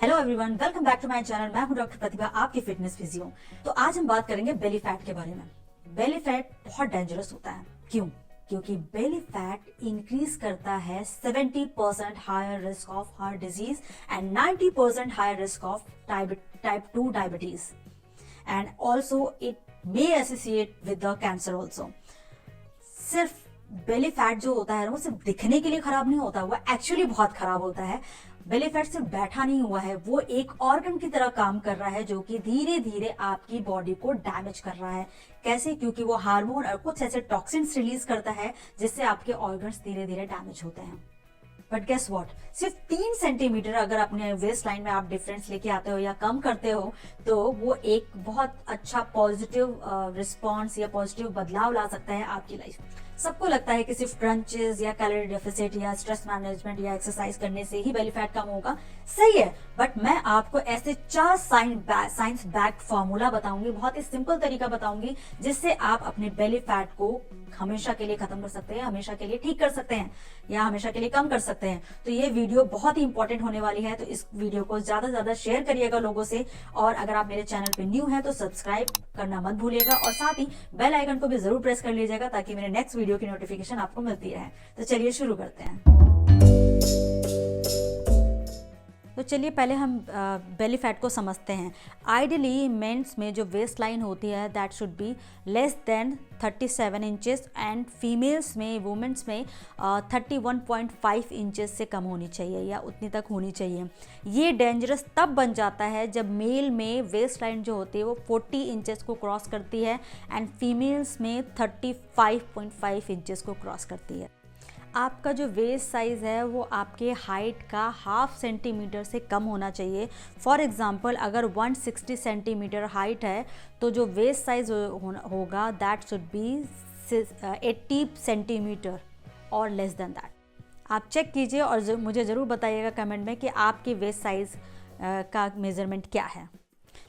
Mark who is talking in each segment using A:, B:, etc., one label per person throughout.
A: Hello everyone, welcome back to my channel. मैं हूं doctor प्रतिभा, आपकी फिटनेस फिजियो। तो आज हम बात करेंगे बेली फैट के बारे में। बेली फैट बहुत डेंजरस होता है। क्यों? क्योंकि बेली फैट इंक्रीज करता है 70% higher risk of heart disease and 90% higher risk of type 2 diabetes and also it may associate with the cancer also. सिर्फ बेली फैट जो होता है वो सिर्फ दिखने के लिए खराब नहीं होता, वो एक्चुअली बहुत खराब होता है। बेली फैट सिर्फ बैठा नहीं हुआ है, वो एक ऑर्गन की तरह काम कर रहा है जो कि धीरे धीरे आपकी बॉडी को डैमेज कर रहा है। कैसे? क्योंकि वो हार्मोन और कुछ ऐसे टॉक्सिन्स रिलीज करता है जिससे आपके ऑर्गन्स धीरे धीरे डैमेज होते हैं। बट गेस व्हाट, सिर्फ 3 सेंटीमीटर अगर अपने वेस्ट लाइन में आप डिफरेंस लेके आते हो या कम करते हो तो वो एक बहुत अच्छा पॉजिटिव रिस्पॉन्स या पॉजिटिव बदलाव ला सकता है आपकी लाइफ। सबको लगता है कि सिर्फ क्रंचेस या कैलोरी डेफिसिट या स्ट्रेस मैनेजमेंट या एक्सरसाइज करने से ही बेली फैट कम होगा। सही है, बट मैं आपको ऐसे 4 साइंस बैक्ड फॉर्मूला बताऊंगी, बहुत ही सिंपल तरीका बताऊंगी जिससे आप अपने बेली फैट को हमेशा के लिए खत्म कर सकते हैं, हमेशा के लिए ठीक कर सकते हैं या हमेशा के लिए कम कर सकते हैं। तो ये वीडियो बहुत ही इंपॉर्टेंट होने वाली है, तो इस वीडियो को ज्यादा से ज्यादा शेयर करिएगा लोगों से। और अगर आप मेरे चैनल पे न्यू हैं तो सब्सक्राइब करना मत भूलिएगा और साथ ही बेल आइकन को भी जरूर प्रेस कर लीजिएगा ताकि मेरे नेक्स्ट वीडियो की नोटिफिकेशन आपको मिलती रहे। तो चलिए शुरू करते हैं। तो चलिए पहले हम बेली फैट को समझते हैं। आइडियली मेंस में जो वेस्ट लाइन होती है that should be less than 37 inches and females में, वुमेन्स में 31.5 इंचेस से कम होनी चाहिए या उतनी तक होनी चाहिए। ये डेंजरस तब बन जाता है जब मेल में वेस्ट लाइन जो होती है वो 40 इंचेस को क्रॉस करती है एंड फीमेल्स में 35.5 इंचेस को क्रॉस करती है। आपका जो वेस्ट साइज़ है वो आपके हाइट का 1/2 सेंटीमीटर से कम होना चाहिए। फॉर एग्ज़ाम्पल अगर 160 सेंटीमीटर हाइट है तो जो वेस्ट साइज़ होगा दैट शुड बी 80 सेंटीमीटर और लेस देन दैट। आप चेक कीजिए और मुझे ज़रूर बताइएगा कमेंट में कि आपकी वेस्ट साइज़ का मेज़रमेंट क्या है।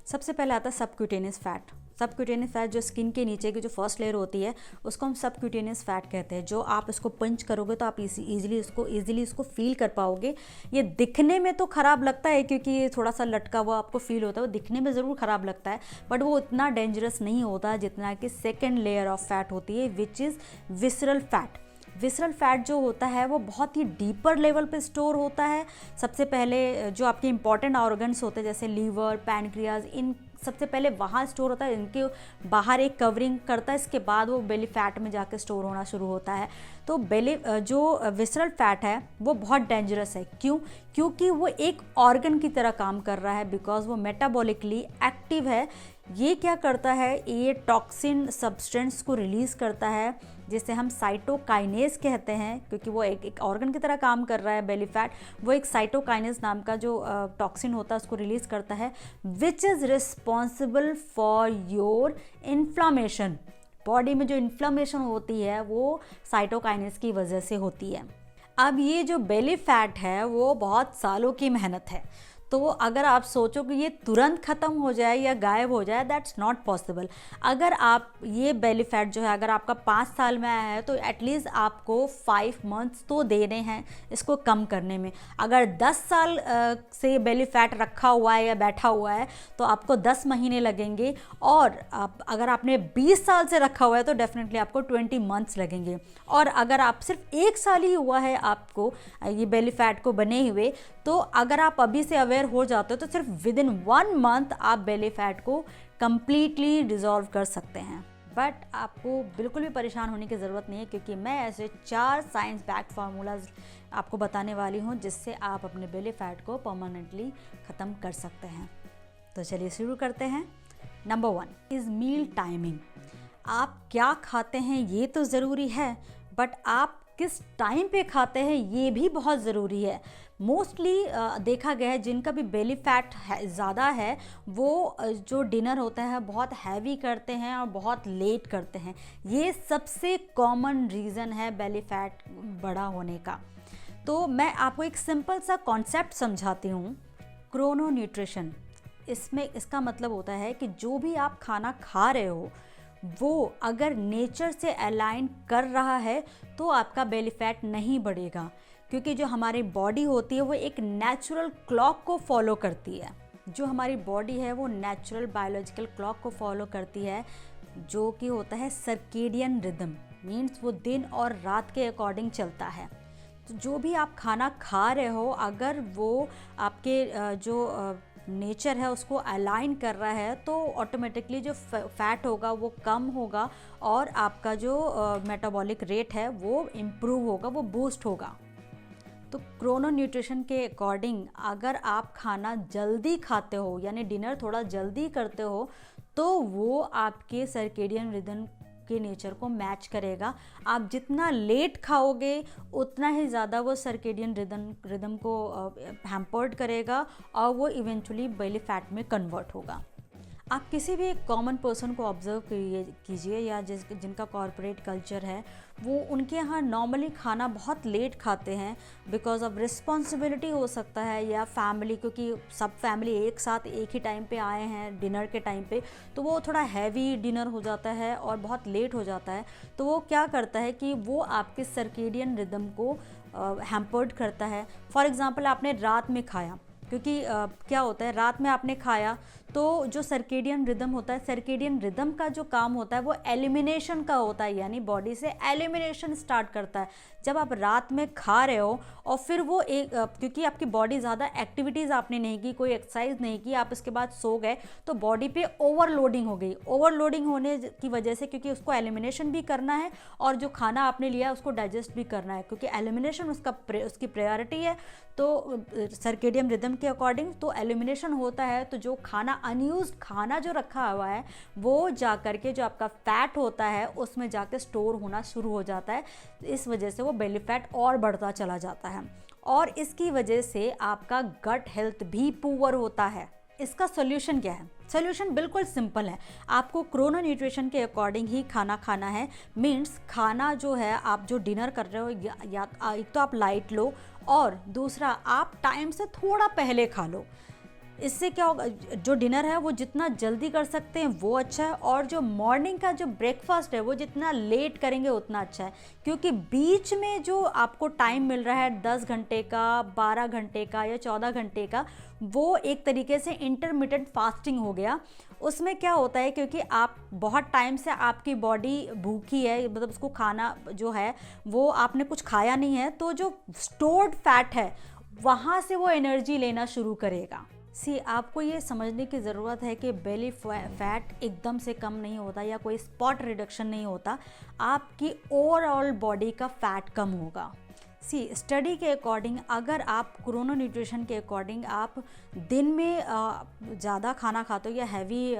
A: सबसे पहले आता है सबक्यूटेनियस फैट। सबक्यूटेनियस फैट जो स्किन के नीचे की जो फर्स्ट लेयर होती है उसको हम सबक्यूटेनियस फैट कहते हैं। जो आप इसको पंच करोगे तो आप इजीली इसको फील कर पाओगे। ये दिखने में तो ख़राब लगता है क्योंकि ये थोड़ा सा लटका हुआ आपको फील होता है, वो दिखने में ज़रूर ख़राब लगता है बट वो उतना डेंजरस नहीं होता जितना कि सेकेंड लेयर ऑफ फैट होती है which is visceral fat. Visceral fat जो होता है वो बहुत ही डीपर लेवल पे स्टोर होता है। सबसे पहले जो आपके इंपॉर्टेंट ऑर्गन्स होते हैं जैसे लीवर, पैनक्रियाज, इन सबसे पहले वहाँ स्टोर होता है, इनके बाहर एक कवरिंग करता है, इसके बाद वो बेली फैट में जाकर स्टोर होना शुरू होता है। तो जो विसरल फैट है वो बहुत डेंजरस है। क्यों? क्योंकि वो एक ऑर्गन की तरह काम कर रहा है बिकॉज वो मेटाबॉलिकली एक्टिव है। ये क्या करता है, ये टॉक्सिन सब्सटेंस को रिलीज़ करता है जिसे हम साइटोकाइनेज कहते हैं। क्योंकि वो एक ऑर्गन की तरह काम कर रहा है बेली फैट, वो एक साइटोकाइनेज नाम का जो टॉक्सिन होता है उसको रिलीज़ करता है which is responsible for your inflammation. Body में जो इन्फ्लामेशन होती है वो साइटोकाइनेज की वजह से होती है। अब ये जो बेली फैट है वो बहुत सालों की मेहनत है, तो अगर आप सोचो कि ये तुरंत ख़त्म हो जाए या गायब हो जाए दैट्स नॉट पॉसिबल। अगर आप ये बेली फैट जो है अगर आपका 5 साल में आया है तो एटलीस्ट आपको 5 मंथ्स तो देने हैं इसको कम करने में। अगर 10 साल से बेली फैट रखा हुआ है या बैठा हुआ है तो आपको 10 महीने लगेंगे और अगर आपने 20 साल से रखा हुआ है तो डेफिनेटली आपको 20 मंथ्स लगेंगे। और अगर आप सिर्फ 1 साल ही हुआ है आपको ये बेली फैट को बने हुए तो अगर आप अभी से अवेयर हो जाते हो तो सिर्फ विद इन 1 मंथ आप बेली फैट को कंप्लीटली डिसॉल्व कर सकते हैं। बट आपको बिल्कुल भी परेशान होने की ज़रूरत नहीं है क्योंकि मैं ऐसे 4 साइंस बैक्ड फार्मूलाज आपको बताने वाली हूँ जिससे आप अपने बेली फैट को परमानेंटली ख़त्म कर सकते हैं। तो चलिए शुरू करते हैं। Number 1 is meal timing. आप क्या खाते हैं ये तो ज़रूरी है बट आप किस टाइम पे खाते हैं ये भी बहुत ज़रूरी है। मोस्टली देखा गया है जिनका भी बेली फैट ज़्यादा है वो जो डिनर होता है बहुत हैवी करते हैं और बहुत लेट करते हैं। ये सबसे कॉमन रीज़न है बेली फैट बड़ा होने का। तो मैं आपको एक सिंपल सा कॉन्सेप्ट समझाती हूँ, क्रोनो न्यूट्रिशन। इसका मतलब होता है कि जो भी आप खाना खा रहे हो वो अगर नेचर से अलाइन कर रहा है तो आपका बेली फैट नहीं बढ़ेगा। क्योंकि जो हमारी बॉडी होती है वो एक नेचुरल क्लॉक को फॉलो करती है। जो हमारी बॉडी है वो नेचुरल बायोलॉजिकल क्लॉक को फॉलो करती है, जो कि होता है सर्केडियन रिदम, मीन्स वो दिन और रात के अकॉर्डिंग चलता है। तो जो भी आप खाना खा रहे हो, अगर वो आपके जो नेचर है उसको अलाइन कर रहा है, तो ऑटोमेटिकली जो फैट होगा वो कम होगा और आपका जो मेटाबॉलिक रेट है वो इम्प्रूव होगा, वो बूस्ट होगा। तो क्रोनो न्यूट्रिशन के अकॉर्डिंग अगर आप खाना जल्दी खाते हो, यानी डिनर थोड़ा जल्दी करते हो, तो वो आपके सर्केडियन रिदम के नेचर को मैच करेगा। आप जितना लेट खाओगे उतना ही ज़्यादा वो सर्केडियन रिदम को हैम्पर्ड करेगा और वो इवेंचुअली बेली फैट में कन्वर्ट होगा। आप किसी भी कॉमन पर्सन को ऑब्जर्व कीजिए या जिनका कॉर्पोरेट कल्चर है, वो उनके यहाँ नॉर्मली खाना बहुत लेट खाते हैं बिकॉज ऑफ रिस्पॉन्सिबिलिटी हो सकता है, या फैमिली, क्योंकि सब फैमिली एक साथ एक ही टाइम पे आए हैं डिनर के टाइम पे, तो वो थोड़ा हैवी डिनर हो जाता है और बहुत लेट हो जाता है। तो वो क्या करता है कि वो आपके सर्केडियन रिदम को हैम्पर्ड करता है। फॉर एग्ज़ाम्पल आपने रात में खाया, क्योंकि क्या होता है रात में आपने खाया तो जो सर्केडियन रिदम होता है, सर्केडियन रिदम का जो काम होता है वो एलिमिनेशन का होता है, यानी बॉडी से एलिमिनेशन स्टार्ट करता है। जब आप रात में खा रहे हो और फिर वो क्योंकि आपकी बॉडी ज़्यादा एक्टिविटीज़ आपने नहीं की, कोई एक्सरसाइज नहीं की, आप इसके बाद सो गए, तो बॉडी पे ओवरलोडिंग हो गई। ओवरलोडिंग होने की वजह से, क्योंकि उसको एलिमिनेशन भी करना है और जो खाना आपने लिया है उसको डाइजेस्ट भी करना है, क्योंकि एलिमिनेशन उसकी प्रायोरिटी है। तो सर्केडियन रिदम के अकॉर्डिंग तो एलिमिनेशन होता है, तो जो खाना अनयूज्ड खाना जो रखा हुआ है वो जा करके जो आपका फैट होता है उसमें जाके स्टोर होना शुरू हो जाता है। इस वजह से वो बेली फैट और बढ़ता चला जाता है और इसकी वजह से आपका गट हेल्थ भी पुअर होता है। इसका सोल्यूशन क्या है? सोल्यूशन बिल्कुल सिंपल है, आपको क्रोनो न्यूट्रिशन के अकॉर्डिंग ही खाना खाना है। मीन्स खाना जो है, आप जो डिनर कर रहे हो, या एक तो आप लाइट लो और दूसरा आप टाइम से थोड़ा पहले खा लो। इससे क्या होगा, जो डिनर है वो जितना जल्दी कर सकते हैं वो अच्छा है, और जो मॉर्निंग का जो ब्रेकफास्ट है वो जितना लेट करेंगे उतना अच्छा है, क्योंकि बीच में जो आपको टाइम मिल रहा है 10 घंटे का, 12 घंटे का या 14 घंटे का, वो एक तरीके से इंटरमिटेंट फास्टिंग हो गया। उसमें क्या होता है, क्योंकि आप बहुत टाइम से आपकी बॉडी भूखी है, मतलब उसको खाना जो है वो आपने कुछ खाया नहीं है, तो जो स्टोर्ड फैट है वहाँ से वो एनर्जी लेना शुरू करेगा। आपको ये समझने की ज़रूरत है कि बेली फैट एकदम से कम नहीं होता या कोई स्पॉट रिडक्शन नहीं होता, आपकी ओवरऑल बॉडी का फैट कम होगा। स्टडी के अकॉर्डिंग अगर आप क्रोनो न्यूट्रिशन के अकॉर्डिंग आप दिन में ज़्यादा खाना खाते हो या हैवी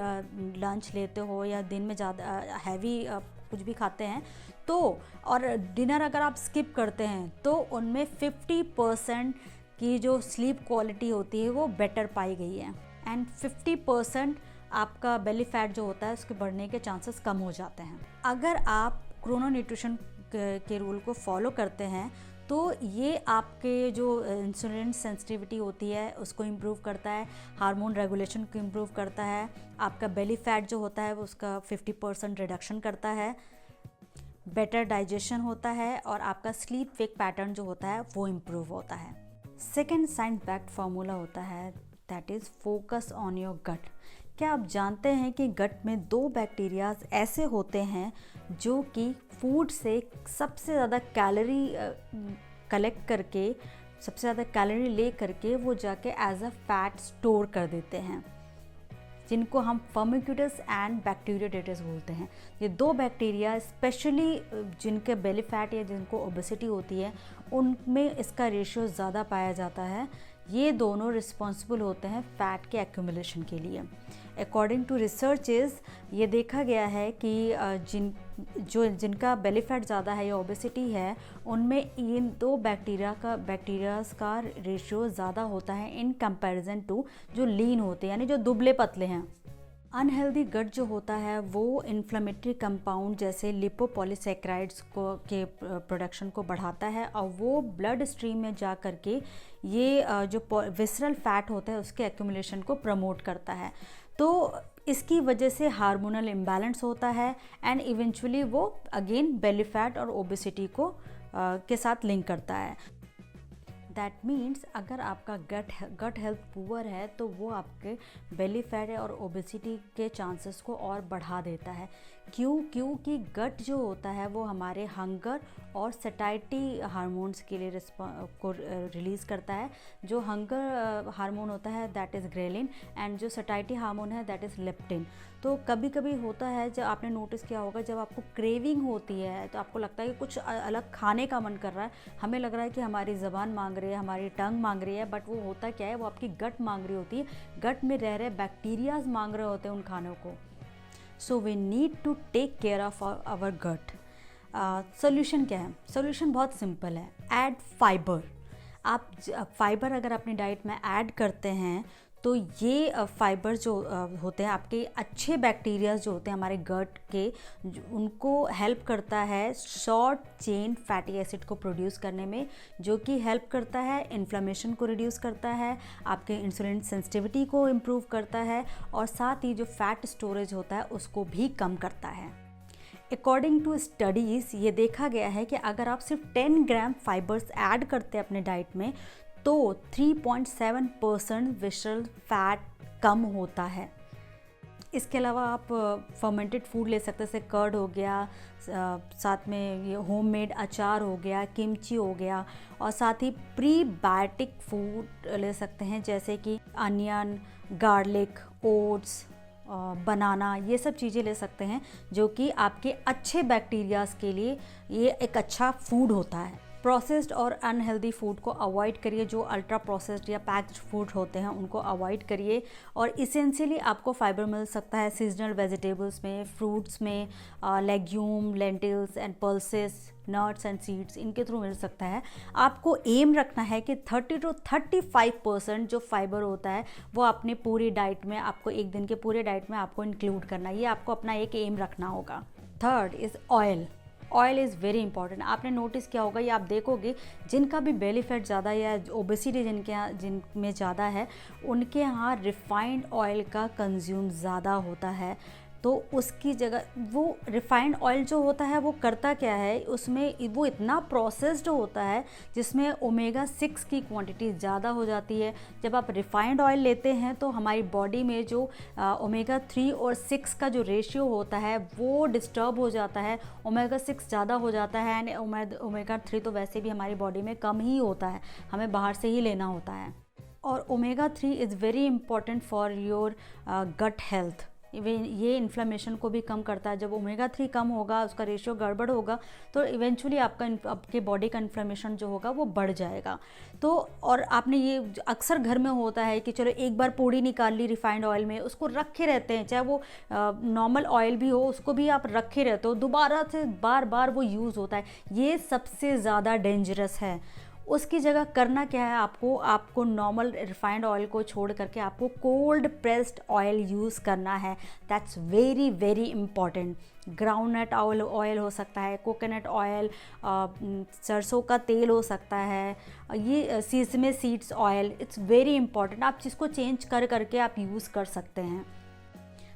A: लंच लेते हो या दिन में ज़्यादा हैवी कुछ भी खाते हैं, तो और डिनर अगर आप स्किप करते हैं, तो उनमें 50% की जो स्लीप क्वालिटी होती है वो बेटर पाई गई है, एंड 50% आपका बेली फैट जो होता है उसके बढ़ने के चांसेस कम हो जाते हैं। अगर आप क्रोनो न्यूट्रिशन के रूल को फॉलो करते हैं तो ये आपके जो इंसुलिन सेंसिटिविटी होती है उसको इम्प्रूव करता है, हार्मोन रेगुलेशन को इम्प्रूव करता है, आपका बेली फैट जो होता है वो उसका 50% रिडक्शन करता है, बेटर डाइजेशन होता है, और आपका स्लीप वेक पैटर्न जो होता है वो इम्प्रूव होता है। सेकेंड साइंस बैक्ड फार्मूला होता है, that is focus on your gut. क्या आप जानते हैं कि गट में 2 बैक्टीरियाज ऐसे होते हैं जो कि फूड से सबसे ज़्यादा कैलोरी कलेक्ट करके, सबसे ज़्यादा कैलोरी ले करके वो जाके एज अ फैट स्टोर कर देते हैं, जिनको हम फर्मिक्यूटस एंड बैक्टीरियोडेटस बोलते हैं। ये 2 बैक्टीरिया स्पेशली जिनके बेली फैट या जिनको ओबेसिटी होती है उनमें इसका रेशियो ज़्यादा पाया जाता है। ये दोनों रिस्पॉन्सिबल होते हैं फैट के एक्यूमुलेशन के लिए। अकॉर्डिंग टू रिसर्चेस ये देखा गया है कि जिनका बेली फैट ज़्यादा है या ओबेसिटी है, उनमें इन 2 बैक्टीरियाज का रेशियो ज़्यादा होता है इन कंपैरिजन टू जो लीन होते हैं, यानी जो दुबले पतले हैं। अनहेल्दी गट जो होता है वो इन्फ्लेमेटरी कंपाउंड जैसे लिपोपॉलीसैकेराइड्स के प्रोडक्शन को बढ़ाता है, और वो ब्लड स्ट्रीम में जा कर के ये जो विसरल फैट होता है उसके एक्यूमुलेशन को प्रमोट करता है। तो इसकी वजह से हार्मोनल इम्बैलेंस होता है, एंड इवेंचुअली वो अगेन बेली फैट और ओबेसिटी को के साथ लिंक करता है। दैट मीन्स अगर आपका गट हेल्थ पुअर है तो वो आपके बेली फैट और ओबेसिटी के चांसेस को और बढ़ा देता है। क्योंकि गट जो होता है वो हमारे हंगर और सैटिस्फैक्टी हार्मोन्स के लिए रिलीज़ करता है। जो हंगर हार्मोन होता है दैट इज़ ग्रेलिन एंड जो सैटिस्फैक्टी हार्मोन है दैट इज़ लेप्टिन। तो कभी कभी होता है, जब आपने नोटिस किया होगा, जब आपको क्रेविंग होती है तो आपको लगता है कि कुछ अलग खाने का मन कर रहा है, हमें लग रहा है कि हमारी ज़बान मांग रही है, हमारी टंग मांग रही है, बट वो होता क्या है, वो आपकी गट मांग रही होती है। गट में रह रहे बैक्टीरियाज मांग रहे होते हैं उन खानों को। So we need to take care of our gut. Solution क्या है? सोल्यूशन बहुत सिंपल है, ऐड फाइबर। आप फाइबर अगर अपनी डाइट में ऐड करते हैं तो ये फाइबर जो होते हैं आपके अच्छे बैक्टीरिया जो होते हैं हमारे गट के, उनको हेल्प करता है शॉर्ट चेन फैटी एसिड को प्रोड्यूस करने में, जो कि हेल्प करता है इन्फ्लेमेशन को रिड्यूस करता है, आपके इंसुलिन सेंसिटिविटी को इम्प्रूव करता है, और साथ ही जो फैट स्टोरेज होता है उसको भी कम करता है। अकॉर्डिंग टू स्टडीज़ ये देखा गया है कि अगर आप सिर्फ 10 ग्राम फाइबर्स ऐड करते हैं अपने डाइट में तो 3.7% विशरल फैट कम होता है। इसके अलावा आप फर्मेंटेड फूड ले सकते हैं, जैसे कर्ड हो गया, साथ में ये होममेड अचार हो गया, किमची हो गया, और साथ ही प्रीबायोटिक फूड ले सकते हैं जैसे कि अनियन, गार्लिक, ओट्स, बनाना, ये सब चीज़ें ले सकते हैं जो कि आपके अच्छे बैक्टीरियाज के लिए ये एक अच्छा फूड होता है। प्रोसेस्ड और अनहेल्दी फूड को अवॉइड करिए, जो अल्ट्रा प्रोसेस्ड या पैक्ड फूड होते हैं उनको अवॉइड करिए, और इसेंशियली आपको फाइबर मिल सकता है सीजनल वेजिटेबल्स में, फ्रूट्स में, legume, lentils and pulses, nuts and seeds, इनके थ्रू मिल सकता है। आपको एम रखना है कि 30 to 35% जो फाइबर होता है वो अपने पूरी डाइट में, आपको एक दिन के पूरे डाइट में आपको इंक्लूड करना है। ये आपको अपना एक एम रखना होगा। Third is oil. Oil is very important. आपने नोटिस किया होगा, ये आप देखोगे, जिनका भी बेली फैट ज़्यादा या ओबेसिटी जिनमें ज़्यादा है उनके यहाँ रिफाइंड ऑयल का कंज्यूम ज़्यादा होता है। तो उसकी जगह वो रिफाइंड ऑयल जो होता है वो करता क्या है, उसमें वो इतना प्रोसेस्ड होता है जिसमें ओमेगा 6 की क्वांटिटी ज़्यादा हो जाती है। जब आप रिफाइंड ऑयल लेते हैं तो हमारी बॉडी में जो ओमेगा 3 और 6 का जो रेशियो होता है वो डिस्टर्ब हो जाता है, ओमेगा 6 ज़्यादा हो जाता है, एंड ओमेगा 3 तो वैसे भी हमारी बॉडी में कम ही होता है, हमें बाहर से ही लेना होता है। और omega 3 is very important for your gut health. ये इन्फ्लेमेशन को भी कम करता है। जब ओमेगा 3 कम होगा, उसका रेशियो गड़बड़ होगा, तो इवेंचुअली आपके बॉडी का इन्फ्लेमेशन जो होगा वो बढ़ जाएगा। तो और आपने ये अक्सर घर में होता है कि चलो एक बार पूड़ी निकाल ली रिफाइंड ऑयल में, उसको रखे रहते हैं, चाहे वो नॉर्मल ऑयल भी हो उसको भी आप रखे रहते हो, दोबारा से बार बार वो यूज़ होता है। ये सबसे ज़्यादा डेंजरस है। उसकी जगह करना क्या है, आपको नॉर्मल रिफाइंड ऑयल को छोड़ करके आपको कोल्ड प्रेस्ड ऑयल यूज़ करना है। That's very very important. Groundnut oil हो सकता है, कोकोनट ऑयल, सरसों का तेल हो सकता है, ये sesame seeds oil, it's very important. आप जिसको चेंज कर करके आप यूज़ कर सकते हैं।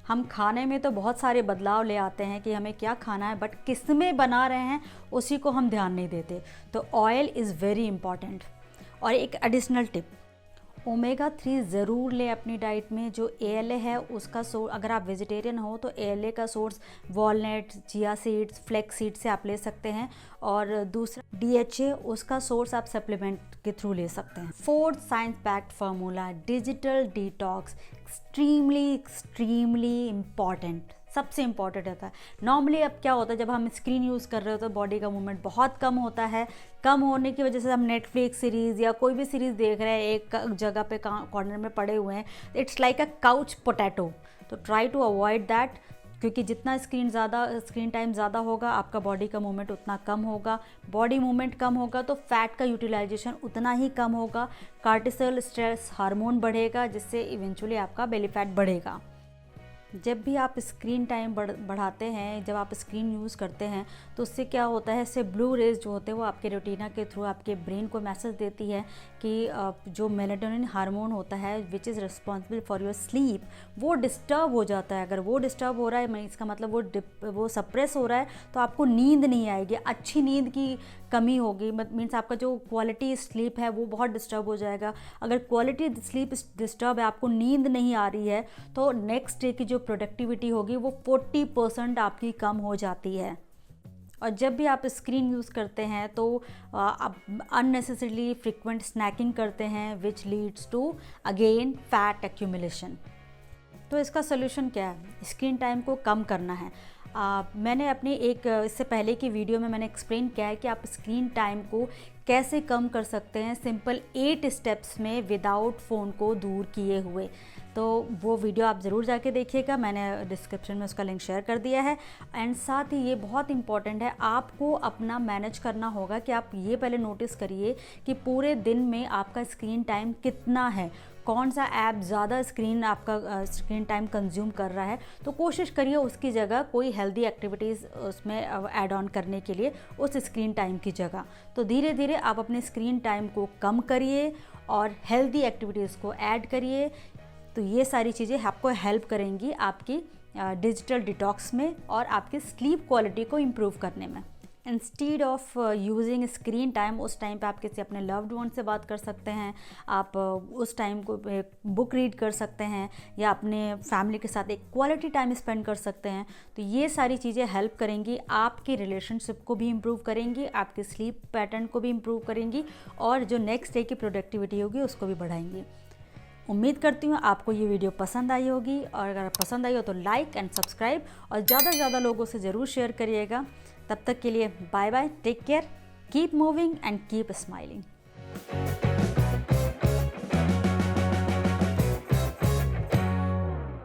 A: हम खाने में तो बहुत सारे बदलाव ले आते हैं कि हमें क्या खाना है, बट किस में बना रहे हैं उसी को हम ध्यान नहीं देते। तो ऑयल इज़ वेरी इंपॉर्टेंट। और एक एडिशनल टिप, ओमेगा 3 ज़रूर ले अपनी डाइट में। जो ALA है उसका सोर्स, अगर आप वेजिटेरियन हो तो ALA का source walnut, chia seeds, flax seed से आप ले सकते हैं। और दूसरा DHA, उसका सोर्स आप सप्लीमेंट के थ्रू ले सकते हैं। Fourth science backed formula, digital detox, extremely important, सबसे इम्पॉर्टेंट रहता है। नॉर्मली अब क्या होता है, जब हम स्क्रीन यूज़ कर रहे हो तो बॉडी का मूवमेंट बहुत कम होता है। कम होने की वजह से हम नेटफ्लिक्स सीरीज़ या कोई भी सीरीज़ देख रहे हैं, एक जगह पे कॉर्नर में पड़े हुए हैं, it's like a couch potato. तो ट्राई टू अवॉइड दैट, क्योंकि जितना स्क्रीन टाइम ज़्यादा होगा आपका बॉडी का मूवमेंट उतना कम होगा। बॉडी मूवमेंट कम होगा तो फैट का यूटिलाइजेशन उतना ही कम होगा, कार्टिसोल स्ट्रेस हार्मोन बढ़ेगा, जिससे इवेंचुअली आपका बेली फैट बढ़ेगा। जब भी आप स्क्रीन टाइम बढ़ाते हैं, जब आप स्क्रीन यूज़ करते हैं तो उससे क्या होता है, इससे ब्लू रेज जो होते हैं वो आपके रेटिना के थ्रू आपके ब्रेन को मैसेज देती है कि जो मेलाटोनिन हार्मोन होता है which is responsible for your sleep, वो डिस्टर्ब हो जाता है। अगर वो डिस्टर्ब हो रहा है, इसका मतलब वो सप्रेस हो रहा है, तो आपको नींद नहीं आएगी। अच्छी नींद की कमी होगी, मीन्स आपका जो क्वालिटी स्लीप है वो बहुत डिस्टर्ब हो जाएगा। अगर क्वालिटी स्लीप डिस्टर्ब है, आपको नींद नहीं आ रही है, तो नेक्स्ट डे की जो प्रोडक्टिविटी होगी वो 40% आपकी कम हो जाती है। और जब भी आप स्क्रीन यूज़ करते हैं तो आप अननेसेसरीली फ्रिक्वेंट स्नैकिंग करते हैं, which leads to again fat accumulation. तो इसका सोल्यूशन क्या है? स्क्रीन टाइम को कम करना है। मैंने अपनी एक इससे पहले की वीडियो में मैंने एक्सप्लेन किया है कि आप स्क्रीन टाइम को कैसे कम कर सकते हैं सिंपल 8 स्टेप्स में विदाउट फ़ोन को दूर किए हुए। तो वो वीडियो आप ज़रूर जाके देखिएगा, मैंने डिस्क्रिप्शन में उसका लिंक शेयर कर दिया है। एंड साथ ही ये बहुत इंपॉर्टेंट है, आपको अपना मैनेज करना होगा कि आप ये पहले नोटिस करिए कि पूरे दिन में आपका स्क्रीन टाइम कितना है, कौन सा ऐप ज़्यादा आपका स्क्रीन टाइम कंज्यूम कर रहा है। तो कोशिश करिए उसकी जगह कोई हेल्दी एक्टिविटीज़ उसमें ऐड ऑन करने के लिए उस स्क्रीन टाइम की जगह। तो धीरे धीरे आप अपने स्क्रीन टाइम को कम करिए और हेल्दी एक्टिविटीज़ को ऐड करिए। तो ये सारी चीज़ें आपको हेल्प करेंगी आपकी डिजिटल डिटॉक्स में और आपकी स्लीप क्वालिटी को इम्प्रूव करने में। Instead of using screen time, उस टाइम पे आप किसी अपने लव्ड वन से बात कर सकते हैं, आप उस टाइम को बुक रीड कर सकते हैं या अपने फैमिली के साथ एक क्वालिटी टाइम स्पेंड कर सकते हैं। तो ये सारी चीज़ें हेल्प करेंगी, आपकी रिलेशनशिप को भी इम्प्रूव करेंगी, आपके स्लीप पैटर्न को भी इम्प्रूव करेंगी और जो नेक्स्ट डे की प्रोडक्टिविटी होगी उसको भी बढ़ाएंगी। उम्मीद करती हूँ आपको ये वीडियो पसंद आई होगी, और अगर पसंद आई हो तो लाइक एंड सब्सक्राइब और ज़्यादा से ज़्यादा लोगों से ज़रूर शेयर करिएगा। तब तक के लिए bye bye, take care, keep moving and keep smiling.